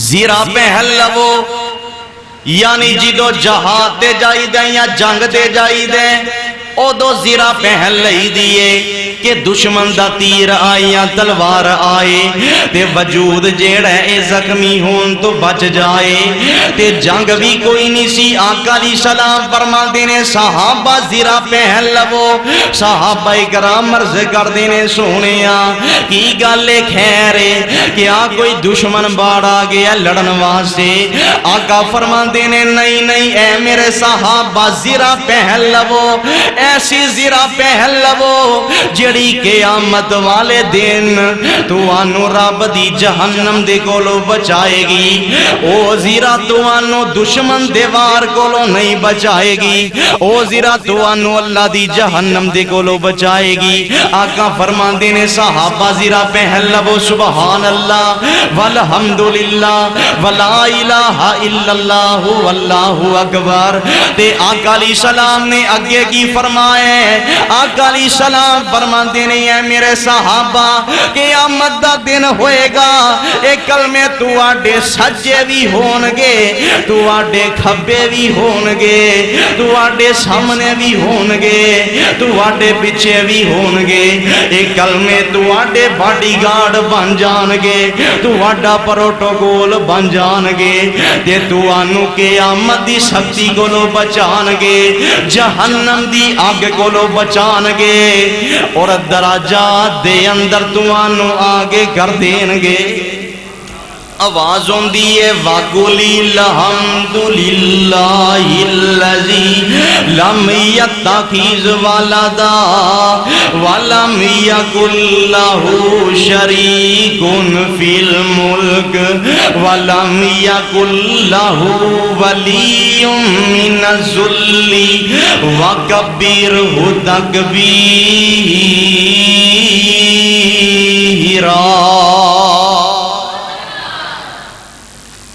زیرہ پہل لو، یعنی جدو جہاد دے جائی دیں یا جنگ دے جائی دیں او دو زیرہ پہل لئی دیئے کہ دشمن دا تیر آئے یا تلوار آئے تے وجود جیڑا اے زخمی ہون تو بچ جائے تے جنگ بھی کوئی نہیں سی۔ آقا علیہ السلام فرما دینے صحابہ زیرہ پہل لو، صحابہ کرام مرض کر دینے سونیا کی گالے خیرے کیا کوئی دشمن باڑ آ گیا لڑن واسے؟ آقا فرما دینے نہیں نہیں اے میرے صحابہ زیرہ پہل لو، ایسی زیرہ پہل لو جڑی قیامت والے دن تو آنو رب دی جہنم دے کولو بچائے گی، او زیرہ تو آنو دشمن دیوار کولو نہیں بچائے گی، او زیرہ تو آنو اللہ دی جہنم دے کولو بچائے گی۔ آقا فرما دینے صحابہ زیرہ پہل لو سبحان اللہ والحمدللہ ولا الہ الا اللہ واللہ اکبر۔ تے آقا علیہ السلام نے اگے کی فرمائے، آقا علیہ السلام فرما دینے ہیں میرے صحابہ قیامت دا دن ہوئے گا، ایک کلمے تو آڈے سجے بھی ہونگے، تو آڈے کھبے بھی ہونگے، تو آڈے سامنے بھی ہونگے، تو آڈے پچھے بھی ہونگے، ایک کلمے تو آڈے باڈی گارڈ بن جانگے، تو آڈا پروٹوکول بن جانگے تے تو آنو قیامت دی سختی کو لو بچانگے، جہنم دی آگ کو لو بچانگے اور دراجات دے اندر تمہانو آگے کر دینگے۔ آواز ہوندیے وَقُلِ الْحَمْدُلِلَّهِ الَّذِي لَمْ يَتَّخِذْ وَلَدًا وَلَمْ يَكُنْ لَهُ شَرِيكٌ فِي الْمُلْكِ وَلَمْ يَكُنْ لَهُ وَلِيٌّ مِّنَ الذُّلِّ وَكَبِّرْهُ تَكْبِيرًا۔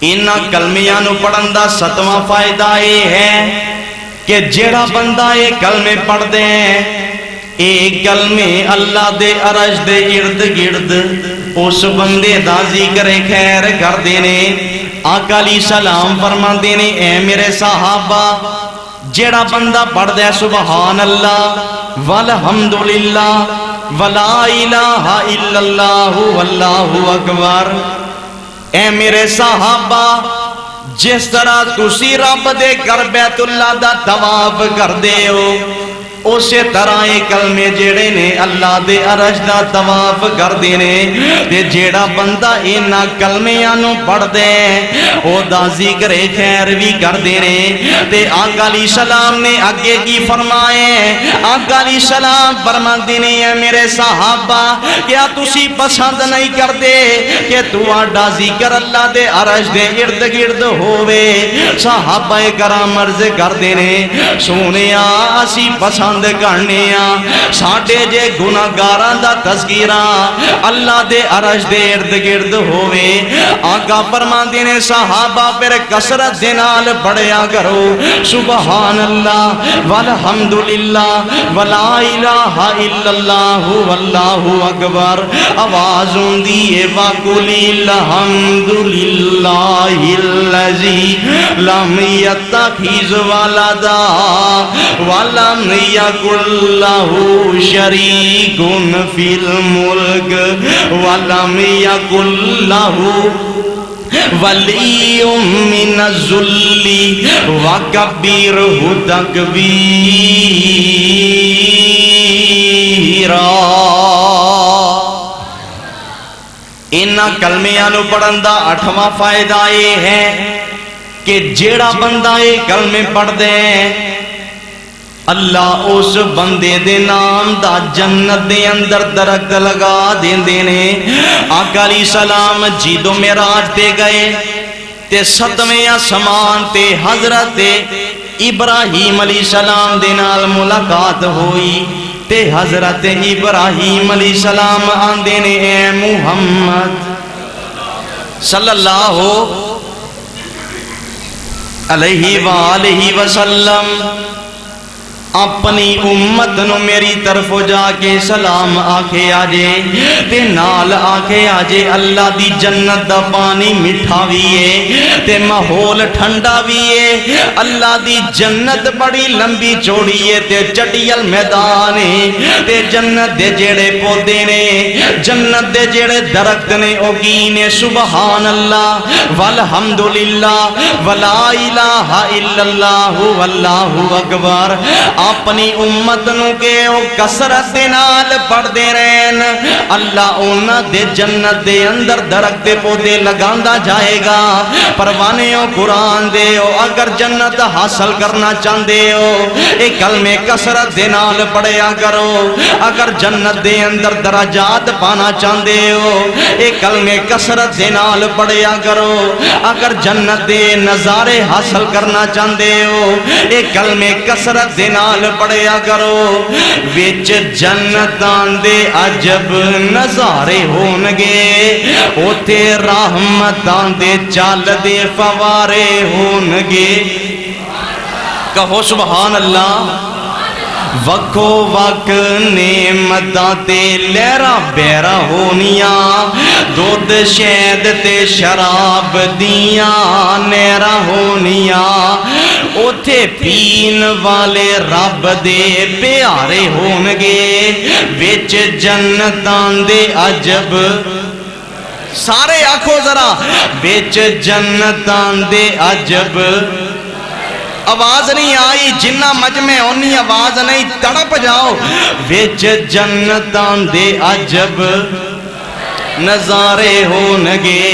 انہا کلمیاں نو پڑھن دا ستواں فائدہ یہ ہے کہ جیڑا بندہ یہ کلمے پڑھ دے اے کلمے اللہ دے عرش دے ارد گرد اس بندے دا ذکر خیر کر دینے۔ آقا علیہ السلام فرما دینے اے میرے صحابہ جیڑا بندہ پڑھ دے سبحان اللہ والحمدللہ ولا الہ الا اللہ واللہ اکبر، اے میرے صحابہ جس طرح تسی رب دے گھر بیت اللہ دا طواف کر دے ہو اسی طرح یہ کلمے جیڑے نے اللہ دے عرش دا طواف کر دینے تے جیڑا بندہ اینا کلمیاں نو پڑھ دے او دا ذکر خیر بھی کر دینے۔ تے آقا علیہ السلام نے آگے کی فرمائے، آقا علیہ السلام فرما دینے ہیں میرے صحابہ کیا تسی پسند نہیں کر دے کہ تو آڈا ذکر اللہ دے عرش دے ارد گرد ہووے؟ صحابہ کرام عرض کر دینے سونیا اسی پسند کرنے ساڈے جے گناہگاراں دا تذکیرہ اللہ دے عرش دے ارد گرد ہووے۔ آقا فرماندے نے صحابہ پھر کثرت دے نال پڑھیا کرو سبحان اللہ والحمدللہ ولا الہ الا اللہ واللہ اکبر۔ آواز ہوندی ہے وَقُلِ الْحَمْدُلِلَّهِ الَّذِي لَمْ يَتَّخِذْ وَلَدًا وَلَمْ يَكُنْ لَهُ شَرِيكٌ فِي الْمُلْكِ وَلَمْ يَكُنْ لَهُ وَلِيٌّ مِّنَ الذُّلِّ وَكَبِّرْهُ تَكْبِيرًا۔ انہاں کلمیاں نو پڑھن دا 8واں فائدہ یہ ہے کہ جیڑا بندہ یہ کلمے پڑھ دے اللہ اس بندے دے نام دا جنت دے اندر درخت لگا دیندے نے۔ آقا علیہ السلام جیدو معراج تے گئے تے ستویں آسمان تے حضرت ابراہیم علیہ السلام دے نال ملاقات ہوئی تے حضرت ابراہیم علیہ السلام آندے نے اے محمد صلی اللہ علیہ وآلہ وسلم اپنی امت نو میری طرف جا کے سلام آکھے آجے تے نال آکھے آجے اللہ دی جنت دا پانی مٹھا ویے تے ماحول ٹھنڈا ویے۔ اللہ دی جنت بڑی لمبی چوڑی ہے تے چٹیل میدان ہے تے جنت دے جیڑے پودے نے جنت دے جیڑے درخت نے او گینے سبحان اللہ والحمدللہ ولا الہ الا اللہ واللہ اکبر۔ اپنی امت نو کہ او کسرت دے نال پڑھ دے رہن اللہ اونا دے جنت دے اندر درخت دے پودے لگاندا جائے گا۔ پروانے او قرآن دے او اگر جنت حاصل کرنا چاندے ہو اے کلمے کسرت دے نال پڑھیا کرو۔ اگر جنت دے اندر درجات پانا چاندے ہو اے کلمے کسرت دے نال پڑھیا کرو۔ اگر جنت دے نظارے حاصل کرنا چاندے ہو اے کلمے کسرت دے نال پڑھیا کرو۔ وچ جنتاں دے عجب نظارے ہونگے اوتے رحمتاں دے چال دے فوارے ہونگے۔ کہو سبحان اللہ۔ وکھو وک نعمتاں تے لہرا بیرا ہونیاں دودھ شہد تے شراب دیاں نہرا ہونیاں اوتھے پین والے رب دے پیارے ہونگے وچ جنتاں دے عجب سارے آنکھوں ذرا وچ جنتاں دے عجب۔ آواز نہیں آئی جنہ مجمع اونی آواز نہیں تڑپ جاؤ۔ وچ جنتاں دے عجب نظارے ہونگے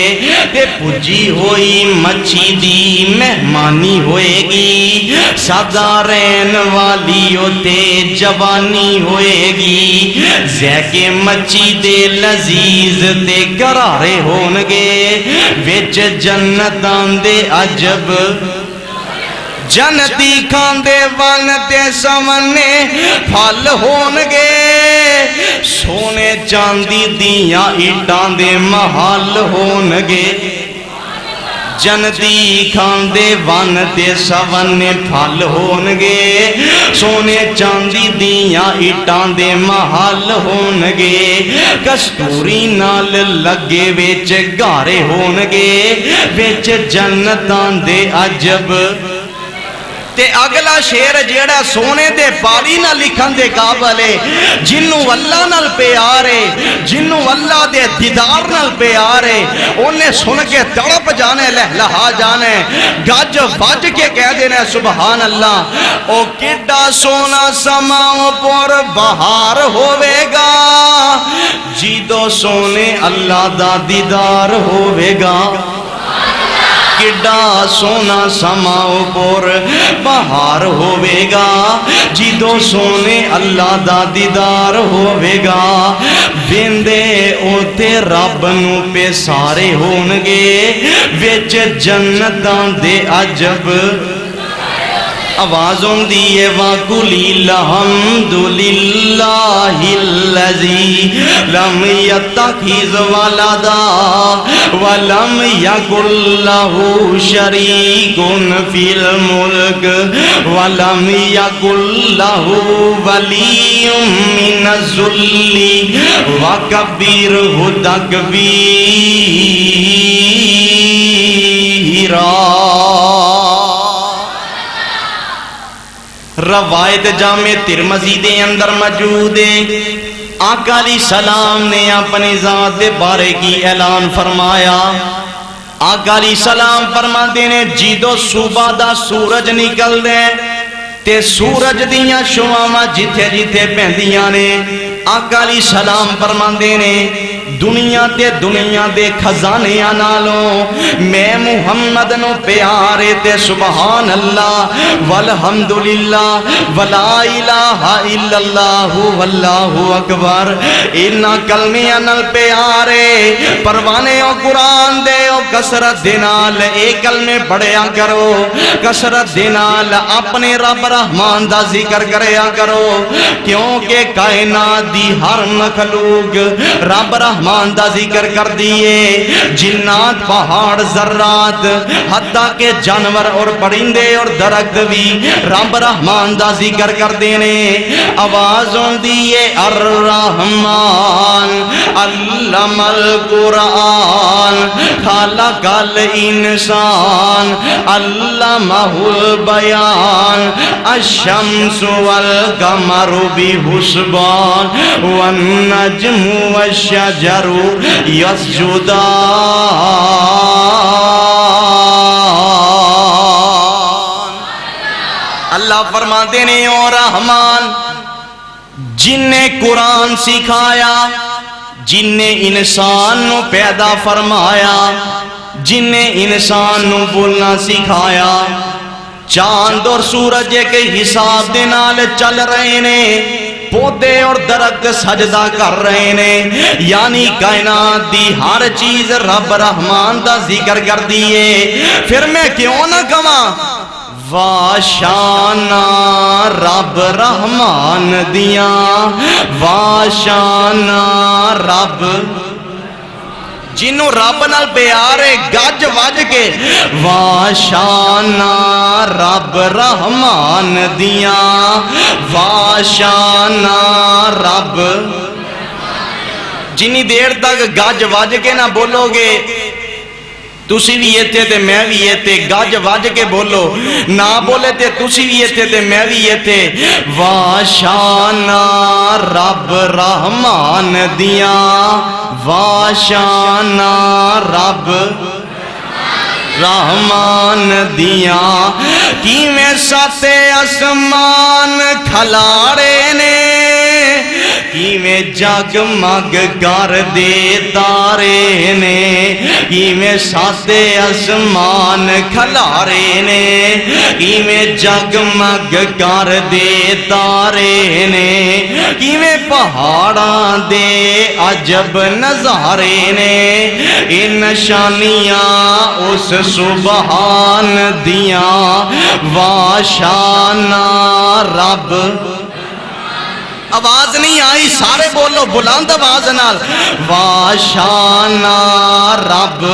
تے پجی ہوئی مچھی دی مہمانی ہوئے گی سادہ رہن والی تے جوانی ہوئے گی زیک مچھی دے لذیذ تے گرارے ہونگے وچ جنتاں دے عجب۔ جنتی کھاندے ون تے سونے پھل ہونگے سونے چاندی دیاں اٹاں دے محل ہونگے۔ جنتی کھاندے ون تے سونے پھل ہونگے سونے چاندی دیاں اٹاں دے محل ہونگے۔ کستوری نال لگے وچ گارے ہونگے وچ جنتاں دے عجب۔ تے اگلا شیر جیڑا سونے دے پالی نہ لکھن دے قابل ہے جنوں اللہ نال پیارے جنوں اللہ دے دیدار نال پیارے انہیں سن کے تڑپ جانے لہلہا جانے گج بج کے کہہ دینے سبحان اللہ۔ او کڈا سونا سماں پر بہار ہوئے گا جیدو سونے اللہ دا دیدار ہوئے گا۔ کڈا سونا سماں پر بہار ہوئے گا جیدو سونے اللہ دا دیدار ہوئے گا۔ ویندے اوتے رب نو پہ سارے ہونگے وچ جنتاں دے عجب۔ آوازوں دیئے وَقُلِ الْحَمْدُ لِلَّهِ الَّذِي لَمْ يَتَّخِذْ وَلَدًا وَلَمْ يَكُنْ لَهُ شَرِيكٌ فِي الْمُلْكِ وَلَمْ يَكُنْ لَهُ وَلِيٌّ مِّنَ الذُّلِّ وَكَبِّرْهُ تَكْبِيرًا۔ روایت جامع ترمذی دے اندر موجود ہے آقا علیہ السلام نے اپنی ذات دے بارے کی اعلان فرمایا۔ آقا علیہ السلام فرماتے نے جیدو صبح دا سورج نکل دے تے سورج دیاں شعاواں جتھے جتھے پہندیاں نے آقا علیہ السلام فرماتے نے دنیا تے دنیا دے خزانیاں نالوں میں محمد نو پیارے تے سبحان اللہ والحمدللہ ولا الہ الا اللہ واللہ اکبر انہا کلمیاں نال پیارے پروانے او قرآن دے او کسرت دینال اے کلمے پڑھیا کرو کسرت دینال اپنے رب رحمان دا ذکر کریا کرو کیونکہ کائنات دی ہر مخلوق رب رحمان دا ذکر کر دیئے جنات پہاڑ ذرات حتیٰ کہ جانور اور پرندے اور درخت بھی رب رحمان دا ذکر کر دینے آوازوں دیئے الرحمن علم القرآن خلق الانسان علمہ البیان الشمس والقمر بحسبان والنجم والشجر یسجدان اللہ فرماتے ہیں او رحمان جن نے قرآن سکھایا جن نے انسان نو پیدا فرمایا جن نے انسان نو بولنا سکھایا چاند اور سورج کے حساب دے نال چل رہے نے پودے اور درخت سجدہ کر رہے نے یعنی کائنات دی ہر چیز رب رحمان دا ذکر کر دیئے پھر میں کیوں نہ کہاں واشانا رب رحمان دیاں واشانا رب جنہوں رب نال پیارے گج وج کے واشانا رب رحمان دیاں واشانا رب جنی دیر تک گج وج کے نہ بولو گے تسی بھی یہ تھے میں بھی یہ تھے گج واج کے بولو نہ بولے تھے تسی بھی یہ تھے میں بھی یہ تھے واشانا رب رحمان دیاں واشانا رب رحمان دیاں کیویں ساتے اسمان کھلارے نے کیویں جگمگ کر دے تارے نے کیویں ساتے اسمان کھلارے نے کیویں جگمگ کر دے تارے نے کیویں پہاڑاں دے عجب نظارے نے ان نشانیاں اس سبحان دیاں واشانا رب آواز نہیں آئی سارے بولو بلند آواز نال واشانا رب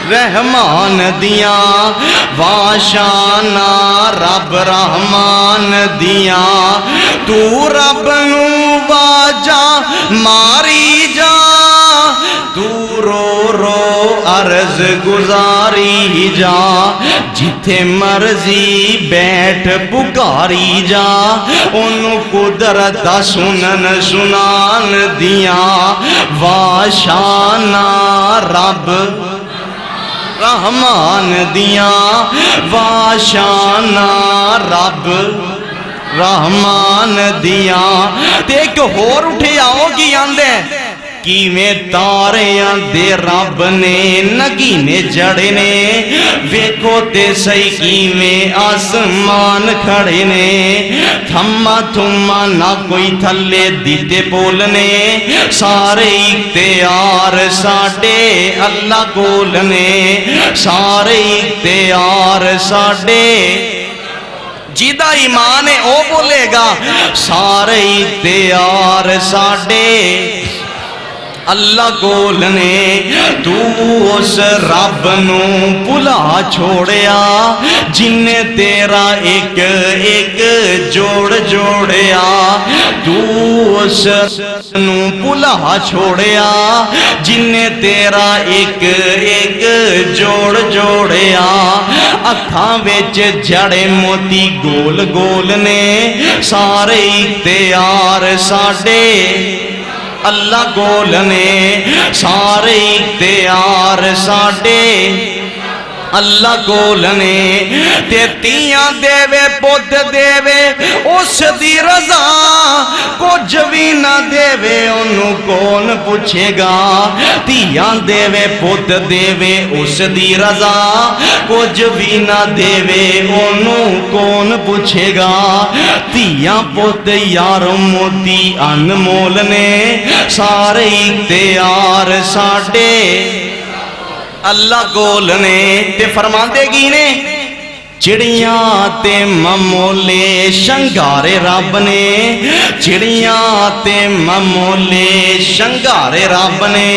رحمان دیاں واشانا رب رحمان دیاں تو رب نو باجا ماری جا تو رو رو عرض گزاری جا جتھے مرضی بیٹھ پکاری جا انہوں قدرت دا سنن سنان دیاں واشانا رب رحمان دیاں واشانا رب رحمان دیاں دیکھ ہور اٹھے آؤ کی آندے کیویں تاریاں دے رب نے نگینے جڑے نے ویکھو تے صحیح کیویں آسمان کھڑے نے تھما تھما نہ کوئی تھلے دیتے بولنے سارے اختیار ساڈے اللہ کولنے سارے اختیار ساڈے جیدہ ایمان ہے او بولے گا سارے اختیار ساڈے اللہ کولنے تو اس رب نو بلا چھوڑیا جن نے تیرا ایک ایک جوڑ جوڑیا تو اس نو بلا چھوڑیا جن نے تیرا ایک ایک جوڑ جوڑیا اکھاں وچ جڑے موتی گول گول نے سارے اختیار ساڈے اللہ کولنے سارے اختیار ساڈے اللہ کول نے تے تیاں دیوے پت دیوے اس دی رضا کچھ بھی نہ دیوے انہوں کون پوچھے گا تیاں دیوے پت دیوے اس دی رضا کچھ بھی نہ دیوے انہوں کون پوچھے گا تیاں پت یار موتی انمول نے سارے اختیار ساڑے اللہ کول نے تے فرما دے گی نے چڑیاں تے ممولے شنگارے رب نے چڑیاں تے ممولے شنگارے رب نے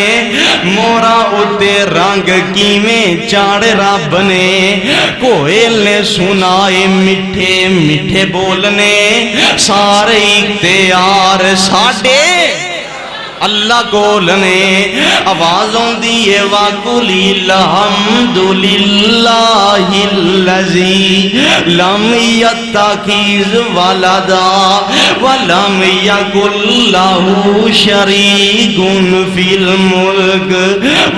مورا اتے رنگ کیویں چاڑے رب نے کوئل نے سنائے میٹھے میٹھے بولنے سارے اختیار ساڑے اللہ کول نے آوازوں دیئے وَقُلِ الْحَمْدُلِلَّهِ الَّذِي لَمْ يَتَّخِذْ وَلَدًا وَلَمْ يَكُنْ لَهُ شَرِيكٌ فِي الْمُلْكِ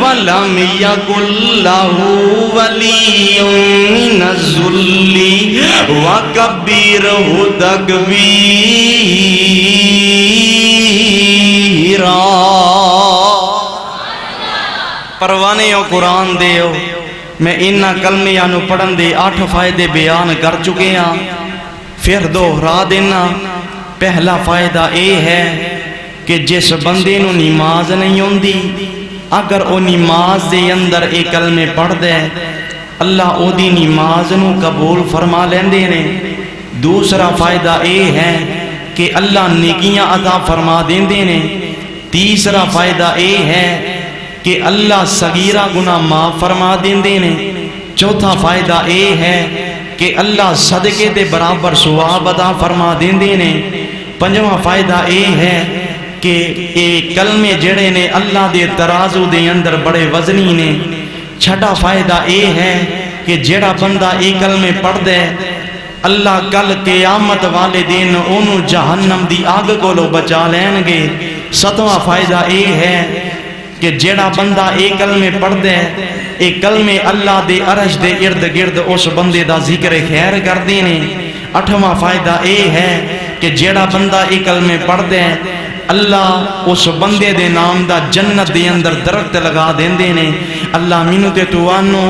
وَلَمْ يَكُنْ لَهُ وَلِيٌّ مِّنَ الذُّلِّ وَكَبِّرْهُ تَكْبِيرًا پروانے ہو قرآن دے ہو میں انہا کلمیاں نو پڑھن دے 8 فائدے بیان کر چکے ہیں پھر دوہرا دینا پہلا فائدہ اے ہے کہ جس بندے نو نماز نہیں ہوندی اگر او نماز دے اندر اے کلمے پڑھ دے اللہ او دی نماز نو قبول فرما لیندے نے دوسرا فائدہ اے ہے کہ اللہ نیکیاں عطا فرما دیندے نے تیسرا فائدہ اے ہے کہ اللہ صغیرہ گناہ معاف فرما دیندے نے چوتھا فائدہ اے ہے کہ اللہ صدقے دے برابر ثواب عطا فرما دیندے نے پنجواں فائدہ اے ہے کہ اے کلمے جڑے نے اللہ دے ترازو دے اندر بڑے وزنی نے چھٹا فائدہ اے ہے کہ جڑا بندہ اے کلمے پڑھ دے اللہ کل قیامت والے دن انہوں جہنم دی آگ کو لو بچا لین گے ستواں فائدہ اے ہے کہ جیڑا بندہ اے کلمے پڑھ دے اے کلمے اللہ دے عرش دے ارد گرد اس بندے دا ذکر خیر کر دینے اٹھواں فائدہ اے ہے کہ جیڑا بندہ اے کلمے پڑھ دے اللہ اس بندے دے نام دا جنت دے اندر درخت لگا دیندے نے اللہ مینو تے توانو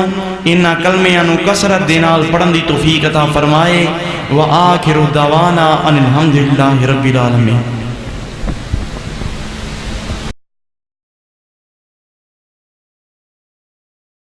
انہا کلمیانو کسرت دینال پڑھن دی توفیق عطا فرمائے وآخر دعوانا ان الحمدللہ رب العالمین